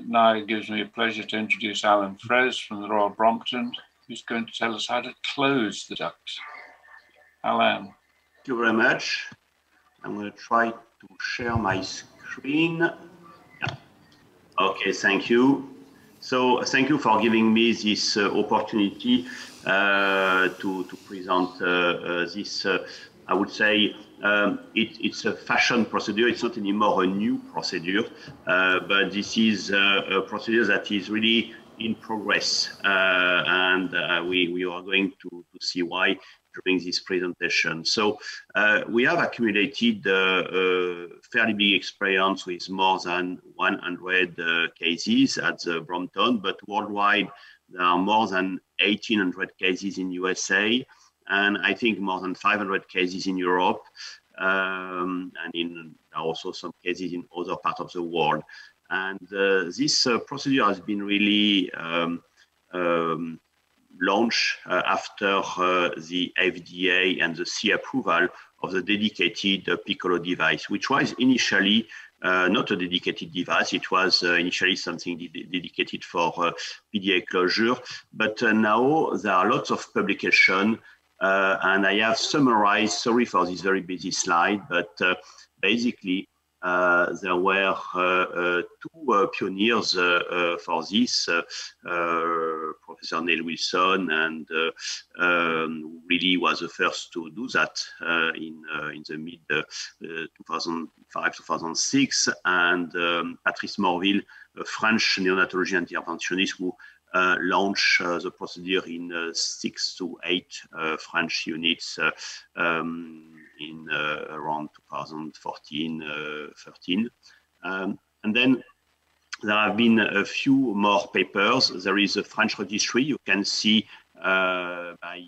Now it gives me a pleasure to introduce Alan Frez from the Royal Brompton, who's going to tell us how to close the duct. Alan. Thank you very much. I'm going to try to share my screen. Yeah. Okay, thank you. So thank you for giving me this opportunity to present this, I would say, it's a fashion procedure. It's not anymore a new procedure, but this is a procedure that is really in progress. And we are going to see why during this presentation. So we have accumulated fairly big experience with more than 100 cases at the Brompton, but worldwide there are more than 1,800 cases in USA, and I think more than 500 cases in Europe, and also some cases in other parts of the world. And this procedure has been really launched after the FDA and the CE approval of the dedicated Piccolo device, which was initially not a dedicated device. It was initially something dedicated for PDA closure, but now there are lots of publications, and I have summarized, sorry for this very busy slide, but basically there were two pioneers for this, Professor Neil Wilson, and really was the first to do that in the mid 2005-2006, and Patrice Morville, a French neonatology interventionist who launched the procedure in 6 to 8 French units in around 2014-13. And then there have been a few more papers. There is a French registry you can see by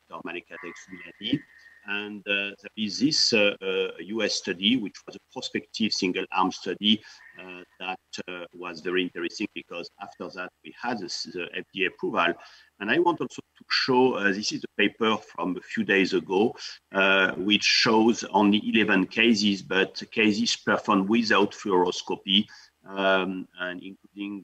Dr. Maleka Dexvillani. And there is this US study, which was a prospective single-arm study that was very interesting, because after that we had the FDA approval. And I want also to show, this is a paper from a few days ago, which shows only 11 cases, but cases performed without fluoroscopy, and including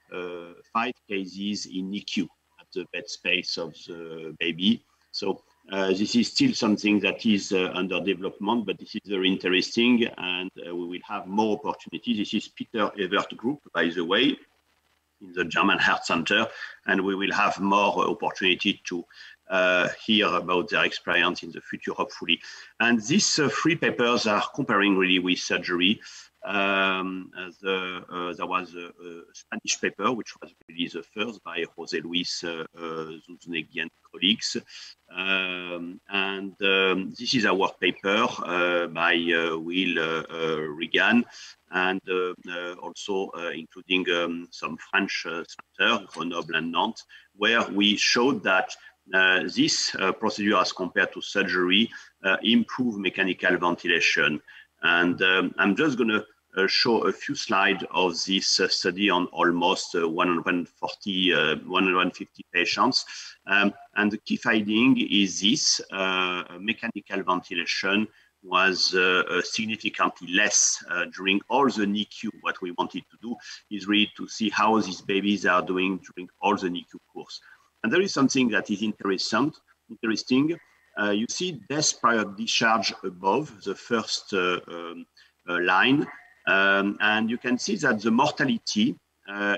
5 cases in NICU at the bed space of the baby. So this is still something that is under development, but this is very interesting, and we will have more opportunities. This is Peter Evert Group, by the way, in the German Heart Center, and we will have more opportunity to hear about their experience in the future, hopefully. And these 3 papers are comparing really with surgery. There was a Spanish paper, which was really the first, by José Luis Zunzunegui and colleagues. This is our paper by Will Regan, and also including some French centers, Grenoble and Nantes, where we showed that this procedure, as compared to surgery, improve mechanical ventilation. And I'm just going to show a few slides of this study on almost 150 patients. And the key finding is this: mechanical ventilation was significantly less during all the NICU. What we wanted to do is really to see how these babies are doing during all the NICU course. And there is something that is interesting. You see death prior discharge above the first line. And you can see that the mortality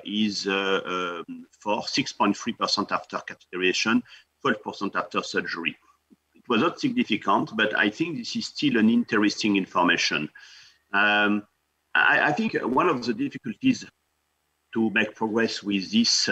is for 6.3% after catheterization, 12% after surgery. It was not significant, but I think this is still an interesting information. I think one of the difficulties to make progress with this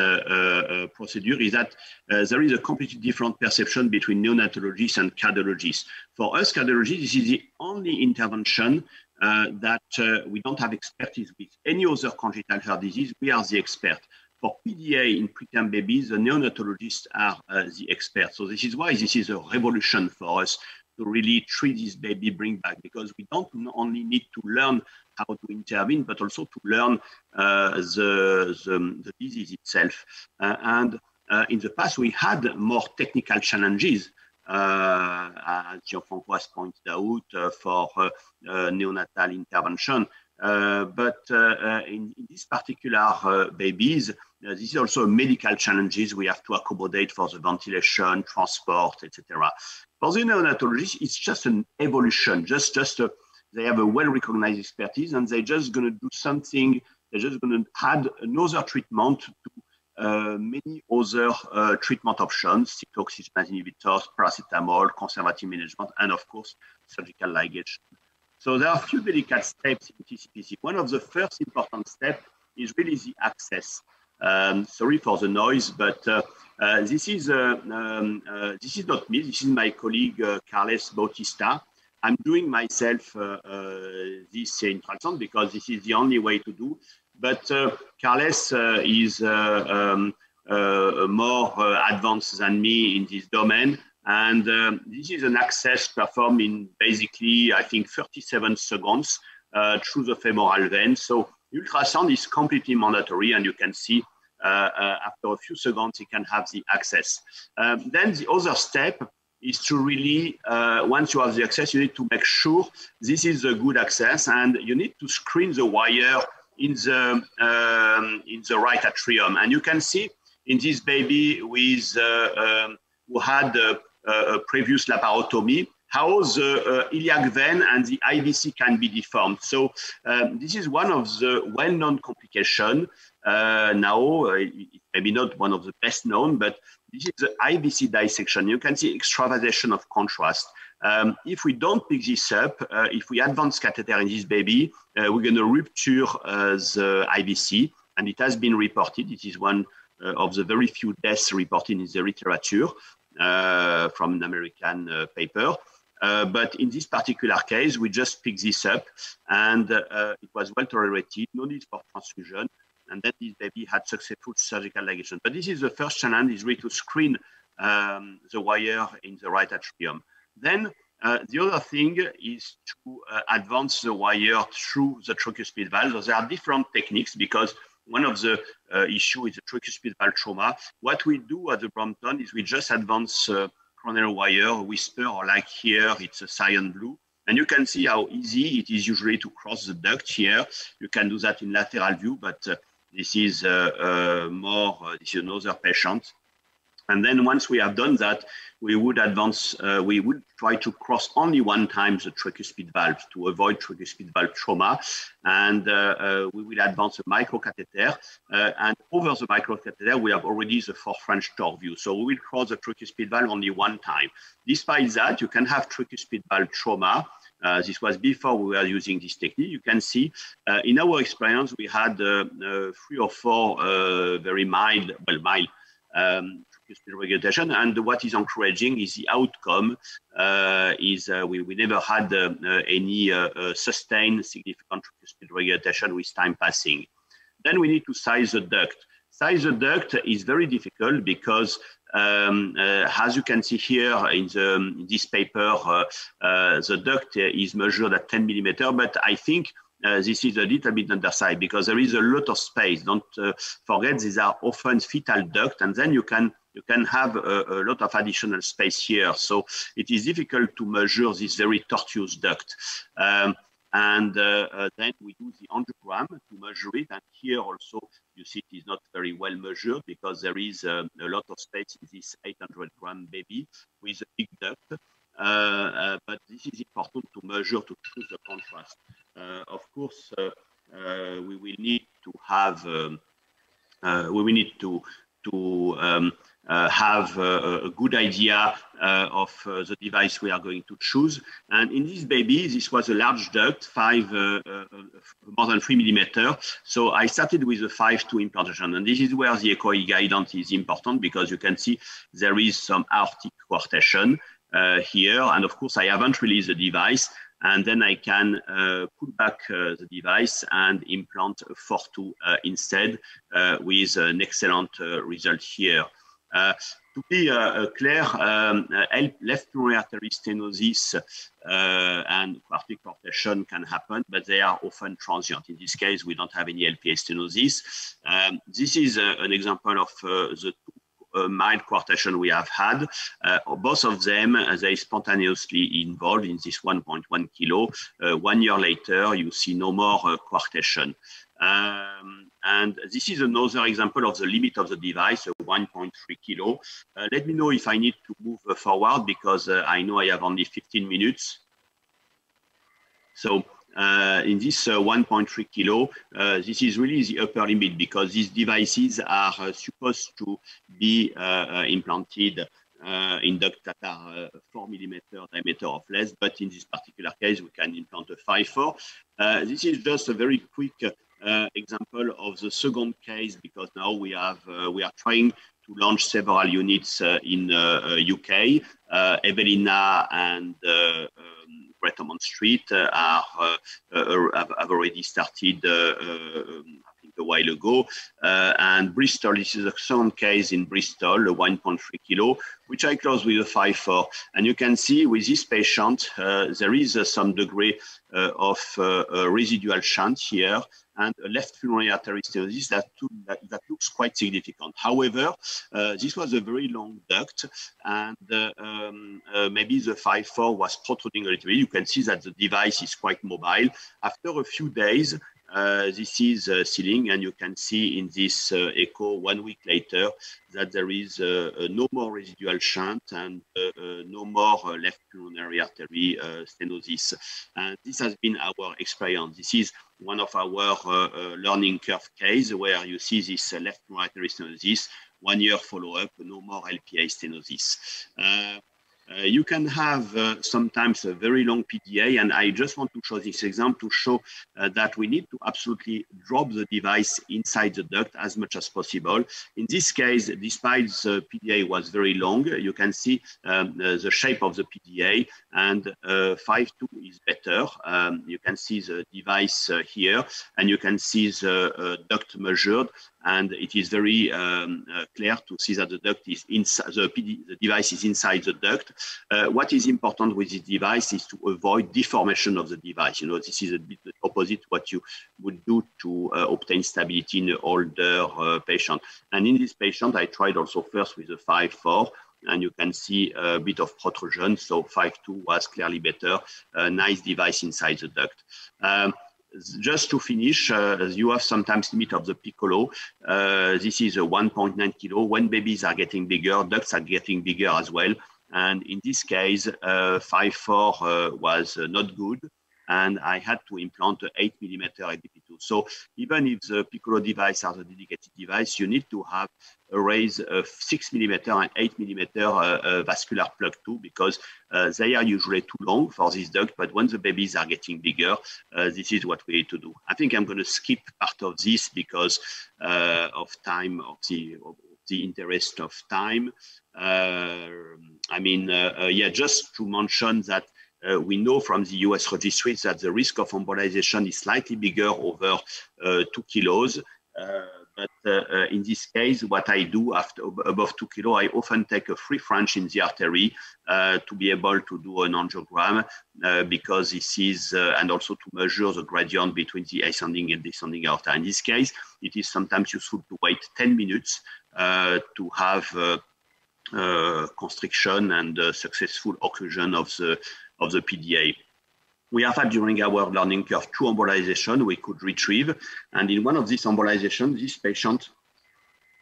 procedure is that there is a completely different perception between neonatologists and cardiologists. For us cardiologists, this is the only intervention that we don't have expertise with. Any other congenital heart disease, we are the expert. For PDA in preterm babies, the neonatologists are the experts. So this is why this is a revolution for us to really treat this baby, bring back, because we don't only need to learn how to intervene, but also to learn the disease itself. In the past, we had more technical challenges, as Jean-François pointed out, for neonatal intervention. In this particular babies, this is also medical challenges we have to accommodate for the ventilation, transport, etc. For the neonatologists, it's just an evolution. They have a well-recognized expertise, and they're just going to do something. They're just going to add another treatment to many other treatment options: cyclooxygenase inhibitors, paracetamol, conservative management, and of course, surgical ligation. So there are a few delicate steps in TCPC. One of the first important steps is really the access. Sorry for the noise, but this is not me. This is my colleague Carles Bautista. I'm doing myself this introduction because this is the only way to do. But Carles is more advanced than me in this domain. And this is an access performed in basically, I think, 37 seconds through the femoral vein. So ultrasound is completely mandatory, and you can see after a few seconds, you can have the access. Then the other step is to really, once you have the access, you need to make sure this is a good access, and you need to screen the wire in the right atrium. And you can see in this baby with who had a previous laparotomy, how the iliac vein and the IVC can be deformed. So this is one of the well-known complications. Now, maybe not one of the best known, but this is the IVC dissection. You can see extravasation of contrast. If we don't pick this up, if we advance catheter in this baby, we're going to rupture the IVC, and it has been reported. It is one of the very few deaths reported in the literature from an American paper. But in this particular case, we just picked this up, and it was well tolerated, no need for transfusion, and then this baby had successful surgical ligation. But this is the first challenge, is really to screen the wire in the right atrium. Then the other thing is to advance the wire through the tricuspid valve. So there are different techniques, because one of the issues is the tricuspid valve trauma. What we do at the Brompton is we just advance coronary wire, whisper, or like here, it's a cyan blue. And you can see how easy it is usually to cross the duct here. You can do that in lateral view, but this is this is another patient. And then once we have done that, we would advance, we would try to cross only one time the tricuspid valve to avoid tricuspid valve trauma. And we will advance a microcatheter. And over the microcatheter, we have already the 4 French TORQ view. So we will cross the tricuspid valve only one time. Despite that, you can have tricuspid valve trauma. This was before we were using this technique. You can see in our experience, we had 3 or 4 very mild, tricuspid regurgitation, and what is encouraging is the outcome we never had any sustained significant tricuspid regurgitation with time passing. Then we need to size the duct. Size the duct is very difficult because as you can see here in this paper, the duct is measured at 10 millimeter, but I think this is a little bit undersized because there is a lot of space. Don't forget, these are often fetal duct, and then you can have a lot of additional space here. So it is difficult to measure this very tortuous duct. Then we do the angiogram to measure it. And here also, you see it is not very well measured because there is a lot of space in this 800-gram baby with a big duct. But this is important to measure to choose the contrast. Of course, we will need to have have a good idea of the device we are going to choose. And in this baby, this was a large duct, more than 3 millimeter. So I started with a 5-2 implantation. And this is where the echoic guidance is important because you can see there is some aortic coarctation here. And of course, I haven't released the device. And then I can put back the device and implant a 4-2 instead with an excellent result here. To be clear, left pulmonary artery stenosis and aortic coarctation can happen, but they are often transient. In this case, we don't have any LPA stenosis. This is an example of the mild coarctation we have had, both of them, they spontaneously involved in this 1.1 kilo. 1 year later, you see no more coarctation. And this is another example of the limit of the device, 1.3 kilo. Let me know if I need to move forward, because I know I have only 15 minutes. So in this 1.3 kilo, this is really the upper limit, because these devices are supposed to be implanted in ducts that are 4 millimeter diameter or less, but in this particular case, we can implant a 5.4. This is just a very quick example of the second case, because now we are trying to launch several units in UK. Evelina and Great Ormond Street have already started, I think, a while ago. And Bristol, this is a second case in Bristol, a 1.3 kilo, which I close with a 5.4. And you can see with this patient, there is some degree of residual shunt here, and a left pulmonary artery stenosis that looks quite significant. However, this was a very long duct, and maybe the 5.4 was protruding a little bit. You can see that the device is quite mobile. After a few days, this is sealing, and you can see in this echo 1 week later that there is no more residual shunt and no more left pulmonary artery stenosis. And this has been our experience. This is one of our learning curve case where you see this left pulmonary artery stenosis, 1 year follow-up, no more LPA stenosis. You can have sometimes a very long PDA, and I just want to show this example to show that we need to absolutely drop the device inside the duct as much as possible. In this case, despite the PDA was very long, you can see the shape of the PDA, and 5.2 is better. You can see the device here, and you can see the duct measured, and it is very clear to see that the duct is inside, the device is inside the duct. What is important with this device is to avoid deformation of the device. You know, this is a bit opposite what you would do to obtain stability in an older patient. And in this patient, I tried also first with a 5.4, and you can see a bit of protrusion. So 5.2 was clearly better. A nice device inside the duct. Just to finish, you have sometimes limit of the piccolo. This is a 1.9 kilo. When babies are getting bigger, ducts are getting bigger as well. And in this case, 5.4 was not good, and I had to implant an 8 millimeter IDP2. So even if the piccolo device are the dedicated device, you need to have a raise of 6 millimeter and 8 millimeter vascular plug too, because they are usually too long for this duct. But when the babies are getting bigger, this is what we need to do. I think I'm going to skip part of this because of time, of the interest of time. Yeah, just to mention that we know from the US registries that the risk of embolization is slightly bigger over 2 kilos. But in this case, what I do after above 2 kilo, I often take a free French in the artery to be able to do an angiogram because this is, and also to measure the gradient between the ascending and descending aorta. In this case, it is sometimes useful to wait 10 minutes to have constriction and successful occlusion of the PDA. We have had during our learning curve 2 embolizations we could retrieve. And in one of these embolizations, this patient,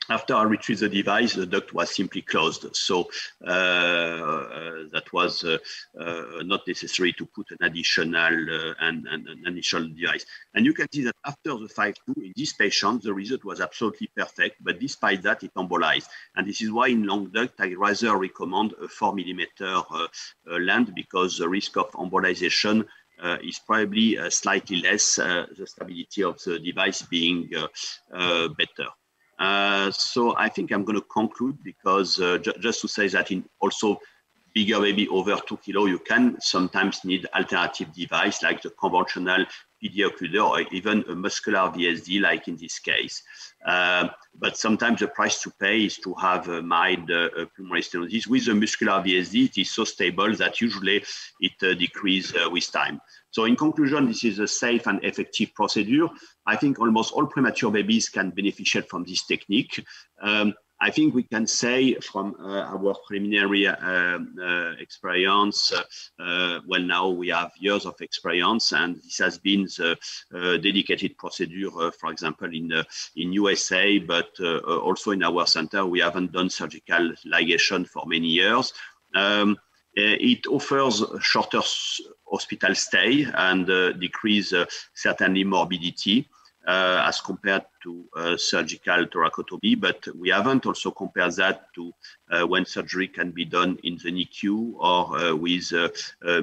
after I retrieved the device, the duct was simply closed. So that was not necessary to put an additional an initial device. And you can see that after the 5.2, in this patient, the result was absolutely perfect. But despite that, it embolized. And this is why in long duct, I rather recommend a 4 millimeter land, because the risk of embolization is probably slightly less, the stability of the device being better. So I think I'm going to conclude, because just to say that in also bigger baby over 2 kilo, you can sometimes need alternative device like the conventional PDA occluder or even a muscular VSD like in this case. But sometimes the price to pay is to have a mild pulmonary stenosis. With the muscular VSD, it is so stable that usually it decreases with time. So in conclusion, this is a safe and effective procedure. I think almost all premature babies can benefit from this technique. I think we can say from our preliminary experience, well, now we have years of experience, and this has been the dedicated procedure, for example, in USA, but also in our center, we haven't done surgical ligation for many years. It offers shorter hospital stay and decrease certainly morbidity as compared to surgical thoracotomy, but we haven't also compared that to when surgery can be done in the NICU or with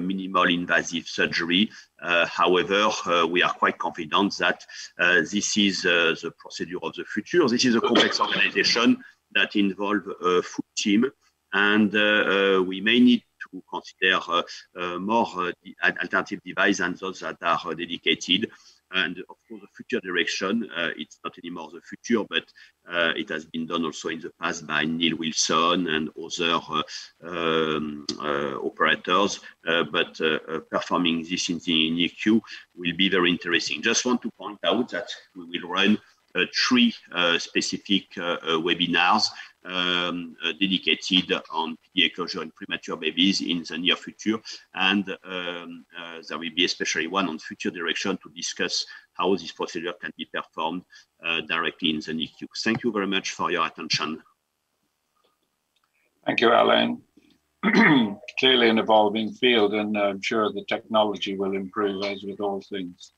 minimal invasive surgery. However, we are quite confident that this is the procedure of the future. This is a complex organization that involves a full team, and we may need to consider more alternative devices than those that are dedicated. And of course, the future direction, it's not anymore the future, but it has been done also in the past by Neil Wilson and other operators. But performing this in the NICU will be very interesting. Just want to point out that we will run 3 specific webinars dedicated on PDA closure in premature babies in the near future, and there will be especially one on future direction to discuss how this procedure can be performed directly in the NICU. Thank you very much for your attention. Thank you, Alain. Clearly an evolving field, and I'm sure the technology will improve as with all things.